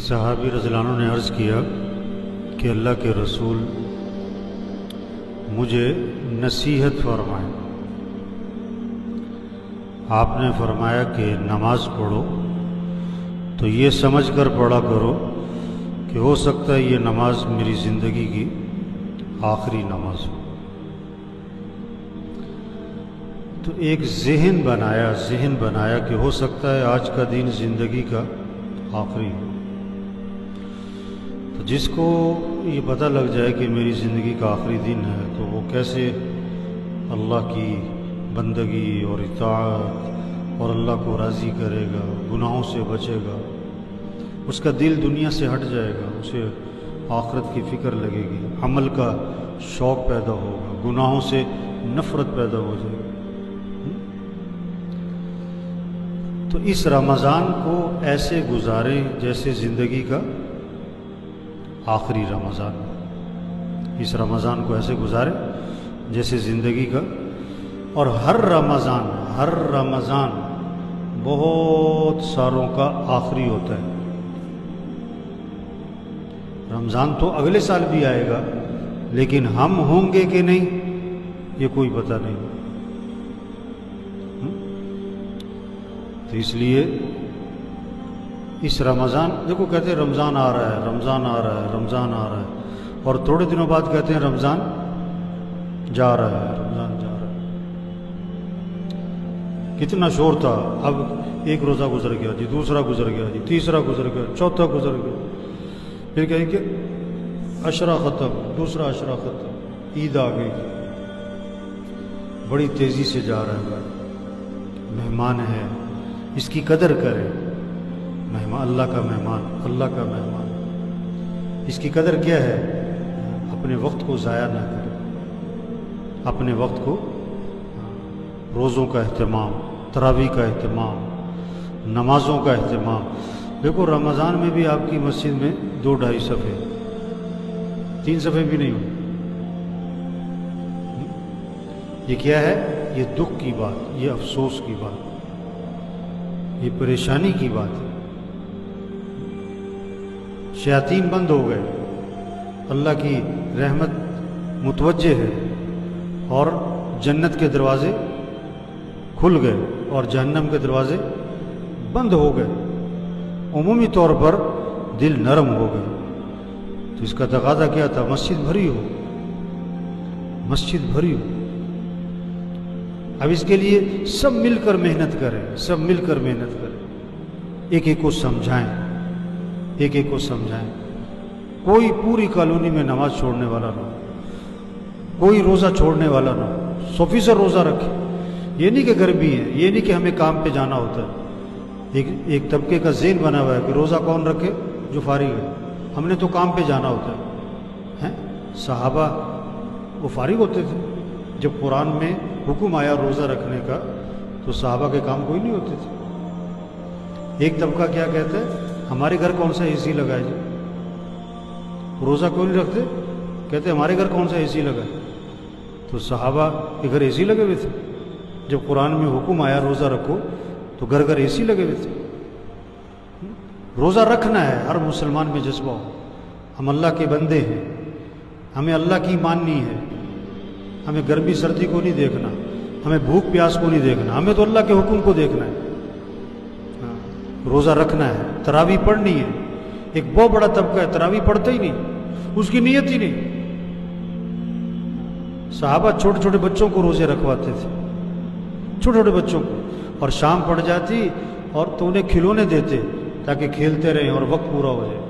صحابی رضی اللہ عنہ نے عرض کیا کہ اللہ کے رسول مجھے نصیحت فرمائیں۔ آپ نے فرمایا کہ نماز پڑھو تو یہ سمجھ کر پڑھا کرو کہ ہو سکتا ہے یہ نماز میری زندگی کی آخری نماز ہو۔ تو ایک ذہن بنایا کہ ہو سکتا ہے آج کا دن زندگی کا آخری ہو۔ تو جس کو یہ پتہ لگ جائے کہ میری زندگی کا آخری دن ہے تو وہ کیسے اللہ کی بندگی اور اطاعت اور اللہ کو راضی کرے گا، گناہوں سے بچے گا، اس کا دل دنیا سے ہٹ جائے گا، اسے آخرت کی فکر لگے گی، عمل کا شوق پیدا ہوگا، گناہوں سے نفرت پیدا ہو جائے گی۔ تو اس رمضان کو ایسے گزاریں جیسے زندگی کا آخری رمضان۔ اس رمضان کو ایسے گزاریں جیسے زندگی کا، اور ہر رمضان بہت ساروں کا آخری ہوتا ہے۔ رمضان تو اگلے سال بھی آئے گا، لیکن ہم ہوں گے کہ نہیں یہ کوئی پتہ نہیں۔ تو اس لیے اس رمضان دیکھو، کہتے ہیں رمضان آ رہا ہے، اور تھوڑے دنوں بعد کہتے ہیں رمضان جا رہا ہے۔ کتنا شور تھا، اب ایک روزہ گزر گیا جی، دوسرا گزر گیا جی، تیسرا گزر گیا، چوتھا گزر گیا، پھر کہیں کہ عشرہ ختم، دوسرا عشرہ ختم، عید آ گئی، بڑی تیزی سے جا رہا ہے۔ مہمان ہے، اس کی قدر کرے، مہمان اللہ کا مہمان، اس کی قدر کیا ہے؟ اپنے وقت کو ضائع نہ کرے، اپنے وقت کو، روزوں کا اہتمام، تراویح کا اہتمام، نمازوں کا اہتمام۔ دیکھو رمضان میں بھی آپ کی مسجد میں 2-2.5 صفحے، 3 صفحے بھی نہیں ہوئے۔ یہ کیا ہے؟ یہ دکھ کی بات، یہ افسوس کی بات، یہ پریشانی کی بات ہے۔ شیاطین بند ہو گئے، اللہ کی رحمت متوجہ ہے، اور جنت کے دروازے کھل گئے اور جہنم کے دروازے بند ہو گئے۔ عمومی طور پر دل نرم ہو گئے۔ تو اس کا تقاضا کیا تھا؟ مسجد بھری ہو۔ اب اس کے لیے سب مل کر محنت کریں، ایک ایک کو سمجھائیں، کوئی پوری کالونی میں نماز چھوڑنے والا نہ ہو، کوئی روزہ چھوڑنے والا نہ ہو، 100% روزہ رکھے۔ یہ نہیں کہ گرمی ہے، یہ نہیں کہ ہمیں کام پہ جانا ہوتا ہے۔ ایک طبقے کا ذہن بنا ہوا ہے کہ روزہ کون رکھے؟ جو فارغ ہے، ہم نے تو کام پہ جانا ہوتا ہے۔ صحابہ وہ فارغ ہوتے تھے، جب قرآن میں حکم آیا روزہ رکھنے کا تو صحابہ کے کام کوئی نہیں ہوتے تھے۔ ایک طبقہ کیا کہتا ہے؟ ہمارے گھر کون سا اے سی لگا ہے جی؟ روزہ کوئی نہیں رکھتے، کہتے ہمارے گھر کون سا اے سی لگا ہے؟ تو صحابہ کے گھر اے سی لگے ہوئے تھے۔ جب قرآن میں حکم آیا روزہ رکھو تو گھر گھر اے سی لگے ہوئے تھے۔ روزہ رکھنا ہے، ہر مسلمان میں جذبہ ہو، ہم اللہ کے بندے ہیں، ہمیں اللہ کی ماننی ہے، ہمیں گرمی سردی کو نہیں دیکھنا، ہمیں بھوک پیاس کو نہیں دیکھنا، ہمیں تو اللہ کے حکم کو دیکھنا ہے۔ روزہ رکھنا ہے، تراویح پڑھنی ہے۔ ایک بہت بڑا طبقہ ہے تراویح پڑھتا ہی نہیں، اس کی نیت ہی نہیں۔ صحابہ چھوٹے چھوٹے بچوں کو روزے رکھواتے تھے، چھوٹے چھوٹے بچوں کو، اور شام پڑ جاتی اور تو انہیں کھلونے دیتے تاکہ کھیلتے رہیں اور وقت پورا ہو جائے۔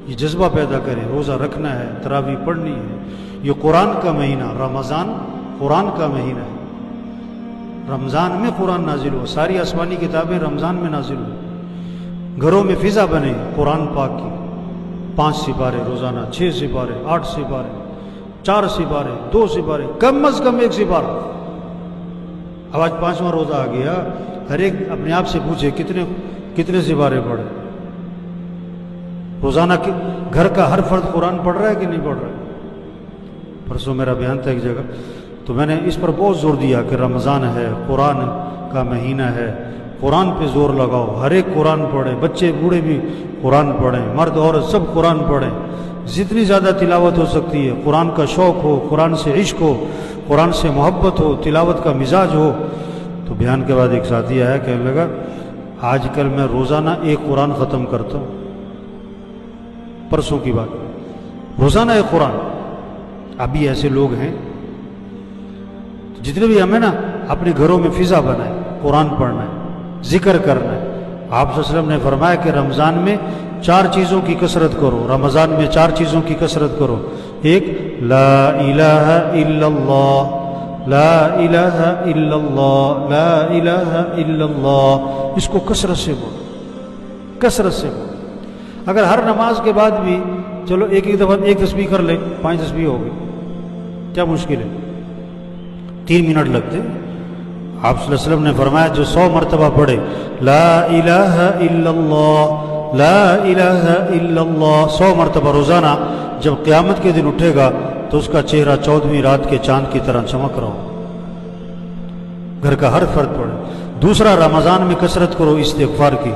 یہ جذبہ پیدا کریں، روزہ رکھنا ہے، تراویح پڑھنی ہے۔ یہ قرآن کا مہینہ، رمضان قرآن کا مہینہ ہے۔ رمضان میں قرآن نازل ہوا، ساری آسمانی کتابیں رمضان میں نازل ہوئی۔ گھروں میں فضا بنے قرآن پاک کی، 5 سپارے روزانہ، 6 سپارے، 8 سپارے، 4 سپارے، 2 سپارے، کم از کم 1 سپارہ۔ اب آج 5واں روزہ آ گیا، ہر ایک اپنے آپ سے پوچھے کتنے سپارے پڑھے روزانہ؟ گھر کا ہر فرد قرآن پڑھ رہا ہے کہ نہیں پڑھ رہا ہے؟ پرسوں میرا بیان تھا ایک جگہ، تو میں نے اس پر بہت زور دیا کہ رمضان ہے، قرآن کا مہینہ ہے، قرآن پہ زور لگاؤ، ہر ایک قرآن پڑھیں، بچے بوڑھے بھی قرآن پڑھیں، مرد عورت سب قرآن پڑھیں، جتنی زیادہ تلاوت ہو سکتی ہے، قرآن کا شوق ہو، قرآن سے عشق ہو، قرآن سے محبت ہو، تلاوت کا مزاج ہو۔ تو بیان کے بعد ایک ساتھی آیا، کہنے لگا آج کل میں روزانہ ایک قرآن ختم کرتا ہوں، پرسوں کی بات، روزانہ ایک قرآن۔ ابھی ایسے لوگ ہیں، جتنے بھی ہمیں نا اپنے گھروں میں فضا بنائے، قرآن پڑھنا ہے، ذکر کرنا ہے۔ آپ صلی اللہ علیہ وسلم نے فرمایا کہ رمضان میں 4 چیزوں کی کثرت کرو، رمضان میں 4 چیزوں کی کثرت کرو۔ ایک، لا الہ الا اللہ، لا الہ الا اللہ، لا الہ الا اللہ، اس کو کثرت سے بولو، کثرت سے بولو۔ اگر ہر نماز کے بعد بھی چلو ایک دفعہ ایک تسبیح کر لیں، 5 تسبیح ہو گئی، کیا مشکل ہے؟ 3 منٹ لگتے۔ آپ صلی اللہ علیہ وسلم نے فرمایا جو 100 مرتبہ پڑھے لا الہ الا اللہ، لا الہ الا اللہ 100 مرتبہ روزانہ، جب قیامت کے دن اٹھے گا تو اس کا چہرہ 14ویں رات کے چاند کی طرح چمک رہا ہو۔ گھر کا ہر فرد پڑھے۔ دوسرا، رمضان میں کثرت کرو استغفار کی،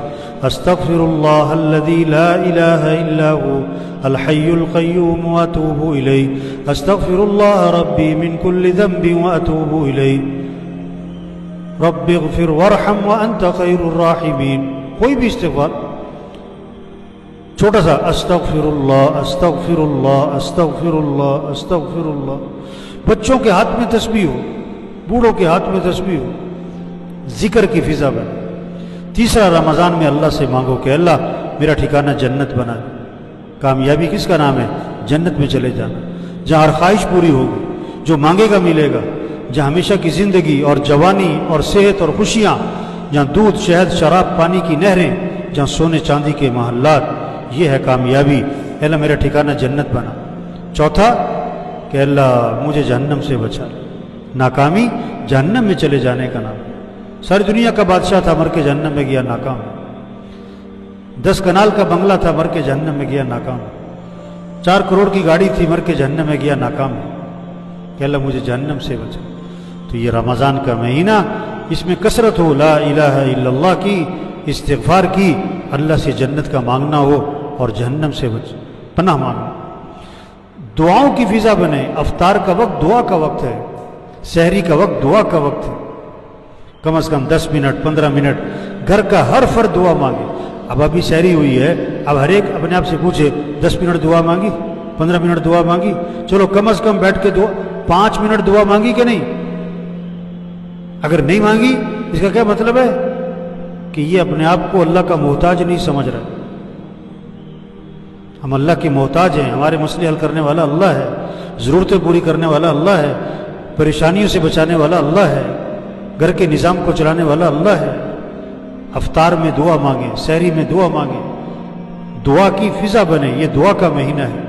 استغفر اللہ الذی لا الہ الا هو الحی القیوم واتوب الیہ، استغفر اللہ ربی من کل ذنب واتوب الیہ، رب اغفر وارحم وانت خیر الراحمین۔ کوئی بھی استغفار چھوٹا سا، استغفر اللہ، استغفر اللہ، استغفر اللہ، استغفر اللہ۔ بچوں کے ہاتھ میں تسبیح ہو، بوڑھوں کے ہاتھ میں تسبیح ہو، ذکر کی فضا بنے۔ تیسرا، رمضان میں اللہ سے مانگو کہ اللہ میرا ٹھکانہ جنت بنا دے۔ کامیابی کس کا نام ہے؟ جنت میں چلے جانا، جہاں ہر خواہش پوری ہوگی، جو مانگے گا ملے گا، جہاں ہمیشہ کی زندگی اور جوانی اور صحت اور خوشیاں، جہاں دودھ شہد شراب پانی کی نہریں، جہاں سونے چاندی کے محلات، یہ ہے کامیابی۔ اے اللہ میرا ٹھکانہ جنت بنا۔ چوتھا کہ اللہ مجھے جہنم سے بچا لے۔ ناکامی جہنم میں چلے جانے کا نام ہے۔ ساری دنیا کا بادشاہ تھا، مر کے جہنم میں گیا، ناکام۔ 10 کنال کا بنگلہ تھا، مر کے جہنم میں گیا، ناکام۔ 4 کروڑ کی گاڑی تھی، مر کے جہنم میں گیا، ناکام ہے۔ کہ اللہ مجھے جہنم سے بچا۔ تو یہ رمضان کا مہینہ، اس میں کثرت ہو لا الہ الا اللہ کی، استغفار کی، اللہ سے جنت کا مانگنا ہو اور جہنم سے پناہ مانگنا۔ دعاؤں کی فضا بنے۔ افطار کا وقت دعا کا وقت ہے، سحری کا وقت دعا کا وقت ہے۔ کم از کم 10 منٹ 15 منٹ گھر کا ہر فرد دعا مانگے۔ اب ابھی سحری ہوئی ہے، اب ہر ایک اپنے آپ سے پوچھے 10 منٹ دعا مانگی، 15 منٹ دعا مانگی؟ چلو کم از کم بیٹھ کے 5 منٹ دعا مانگی کہ نہیں؟ اگر نہیں مانگی اس کا کیا مطلب ہے؟ کہ یہ اپنے آپ کو اللہ کا محتاج نہیں سمجھ رہا۔ ہم اللہ کے محتاج ہیں، ہمارے مسئلے حل کرنے والا اللہ ہے، ضرورتیں پوری کرنے والا اللہ ہے، پریشانیوں سے بچانے والا اللہ ہے، گھر کے نظام کو چلانے والا اللہ ہے۔ افطار میں دعا مانگیں، سحری میں دعا مانگیں، دعا کی فضا بنے۔ یہ دعا کا مہینہ ہے۔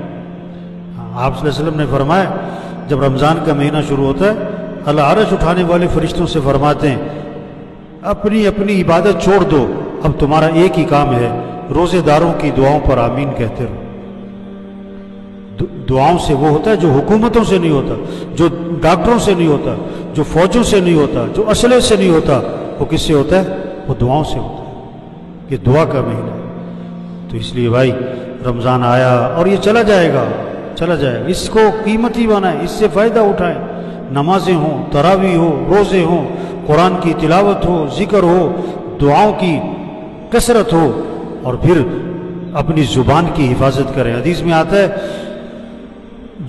آپ صلی اللہ علیہ وسلم نے فرمایا جب رمضان کا مہینہ شروع ہوتا ہے، اللہ عرش اٹھانے والے فرشتوں سے فرماتے ہیں اپنی اپنی عبادت چھوڑ دو، اب تمہارا ایک ہی کام ہے، روزے داروں کی دعاؤں پر آمین کہتے رہو۔ دعاؤں سے وہ ہوتا ہے جو حکومتوں سے نہیں ہوتا، جو ڈاکٹروں سے نہیں ہوتا، جو فوجوں سے نہیں ہوتا، جو اسلحے سے نہیں ہوتا، وہ کس سے ہوتا ہے؟ وہ دعاؤں سے ہوتا ہے۔ یہ دعا کا مہینہ ہے۔ تو اس لیے بھائی رمضان آیا اور یہ چلا جائے گا، چلا جائے گا، اس کو قیمتی بنائیں، اس سے فائدہ اٹھائیں۔ نمازیں ہوں، تراویح ہو، روزے ہوں، قرآن کی تلاوت ہو، ذکر ہو، دعاؤں کی کثرت ہو، اور پھر اپنی زبان کی حفاظت کریں۔ حدیث میں آتا ہے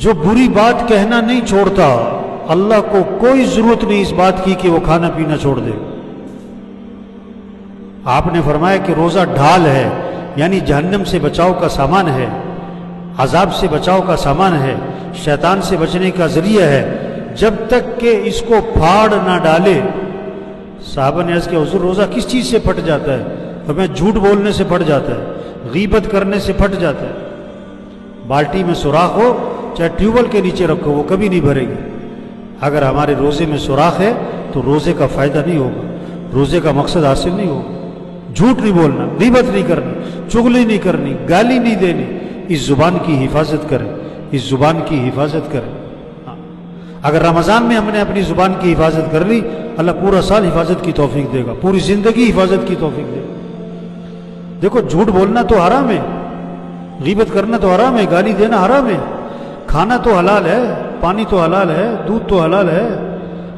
جو بری بات کہنا نہیں چھوڑتا، اللہ کو کوئی ضرورت نہیں اس بات کی کہ وہ کھانا پینا چھوڑ دے۔ آپ نے فرمایا کہ روزہ ڈھال ہے، یعنی جہنم سے بچاؤ کا سامان ہے، عذاب سے بچاؤ کا سامان ہے، شیطان سے بچنے کا ذریعہ ہے، جب تک کہ اس کو پھاڑ نہ ڈالے۔ صحابہ نے عرض کیا حضور روزہ کس چیز سے پھٹ جاتا ہے؟ فرمایا جھوٹ بولنے سے پھٹ جاتا ہے، غیبت کرنے سے پھٹ جاتا ہے۔ بالٹی میں سوراخ ہو، چاہے ٹیوب ویل کے نیچے رکھو، وہ کبھی نہیں بھرے گی۔ اگر ہمارے روزے میں سوراخ ہے تو روزے کا فائدہ نہیں ہوگا، روزے کا مقصد حاصل نہیں ہوگا۔ جھوٹ نہیں بولنا، غیبت نہیں کرنی، چغلی نہیں کرنی، گالی نہیں دینی۔ اس زبان کی حفاظت کریں، اس زبان کی حفاظت کریں۔ اگر رمضان میں ہم نے اپنی زبان کی حفاظت کر لی، اللہ پورا سال حفاظت کی توفیق دے گا، پوری زندگی حفاظت کی توفیق دے گا۔ دیکھو جھوٹ بولنا تو حرام ہے، غیبت کرنا تو حرام ہے، گالی دینا حرام ہے، کھانا تو حلال ہے، پانی تو حلال ہے، دودھ تو حلال ہے۔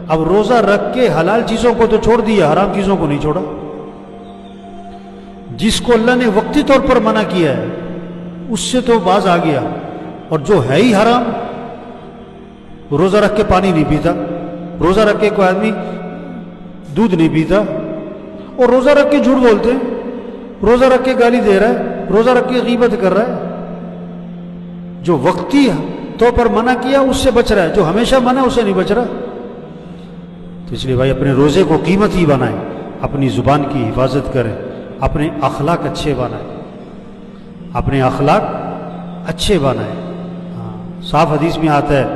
اب روزہ رکھ کے حلال چیزوں کو تو چھوڑ دیا، حرام چیزوں کو نہیں چھوڑا۔ جس کو اللہ نے وقتی طور پر منع کیا ہے اس سے تو باز آ گیا، اور جو ہے ہی حرام، روزہ رکھ کے پانی نہیں پیتا، روزہ رکھ کے کوئی آدمی دودھ نہیں پیتا، اور روزہ رکھ کے جھوٹ بولتے ہیں، روزہ رکھ کے گالی دے رہا ہے، روزہ رکھ کے غیبت کر رہا ہے۔ جو وقتی طور پر منع کیا اس سے بچ رہا ہے، جو ہمیشہ منع اسے نہیں بچ رہا۔ تو اس لیے بھائی اپنے روزے کو قیمتی بنائیں، اپنی زبان کی حفاظت کریں، اپنے اخلاق اچھے بنائیں، اپنے اخلاق اچھے بنائیں۔ صاف حدیث میں آتا ہے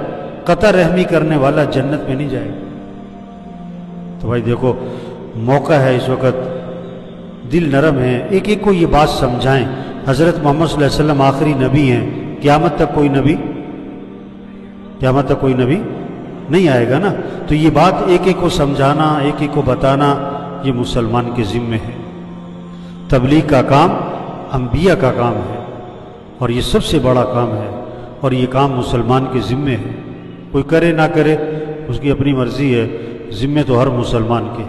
قطع رحمی کرنے والا جنت میں نہیں جائے گا۔ تو بھائی دیکھو موقع ہے اس وقت، دل نرم ہے، ایک ایک کو یہ بات سمجھائیں۔ حضرت محمد صلی اللہ علیہ وسلم آخری نبی ہیں، قیامت تک کوئی نبی نہیں آئے گا نا، تو یہ بات ایک ایک کو سمجھانا، ایک ایک کو بتانا، یہ مسلمان کے ذمے ہے۔ تبلیغ کا کام انبیاء کا کام ہے، اور یہ سب سے بڑا کام ہے، اور یہ کام مسلمان کے ذمے ہے۔ کوئی کرے نہ کرے اس کی اپنی مرضی ہے، ذمے تو ہر مسلمان کے۔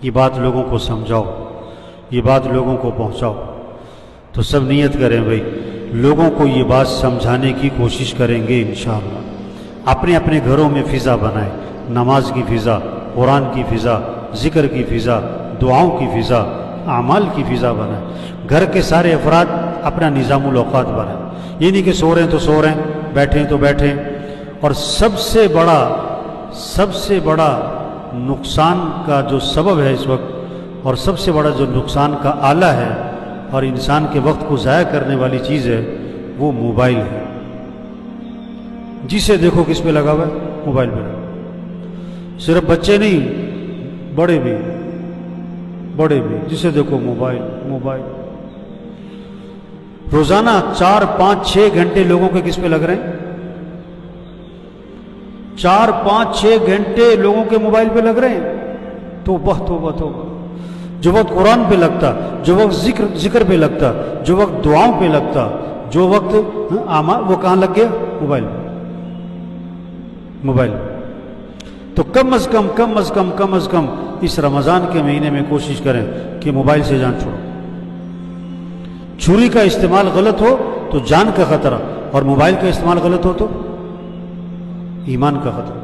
یہ بات لوگوں کو سمجھاؤ، یہ بات لوگوں کو پہنچاؤ۔ تو سب نیت کریں بھائی، لوگوں کو یہ بات سمجھانے کی کوشش کریں گے انشاءاللہ۔ اپنے اپنے گھروں میں فضا بنائیں، نماز کی فضا، قرآن کی فضا، ذکر کی فضا، دعاؤں کی فضا، اعمال کی فضا بنائیں۔ گھر کے سارے افراد اپنا نظام الاوقات بنائیں، یہ نہیں کہ سو رہے ہیں تو سو رہے ہیں، بیٹھے ہیں تو بیٹھے ہیں۔ اور سب سے بڑا نقصان کا جو سبب ہے اس وقت، اور سب سے بڑا جو نقصان کا آلہ ہے اور انسان کے وقت کو ضائع کرنے والی چیز ہے، وہ موبائل ہے۔ جسے دیکھو کس پہ لگا ہوا ہے؟ موبائل پہ لگا۔ صرف بچے نہیں، بڑے بھی، جسے دیکھو موبائل۔ روزانہ 4 5 6 گھنٹے لوگوں کے کس پہ لگ رہے ہیں؟ 4 5 6 گھنٹے لوگوں کے موبائل پہ لگ رہے ہیں۔ توبہ۔ جو وقت قرآن پہ لگتا، جو وقت ذکر پہ لگتا، جو وقت دعاؤں پہ لگتا، جو وقت وہ کہاں لگ گیا؟ موبائل۔ تو کم از کم اس رمضان کے مہینے میں کوشش کریں کہ موبائل سے جان چھوڑو۔ چھری کا استعمال غلط ہو تو جان کا خطرہ، اور موبائل کا استعمال غلط ہو تو ایمان کا خطرہ۔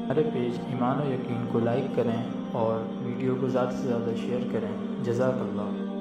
ہمارے پیج ایمان و یقین کو لائک کریں اور ویڈیو کو زیادہ سے زیادہ شیئر کریں۔ جزاک اللہ۔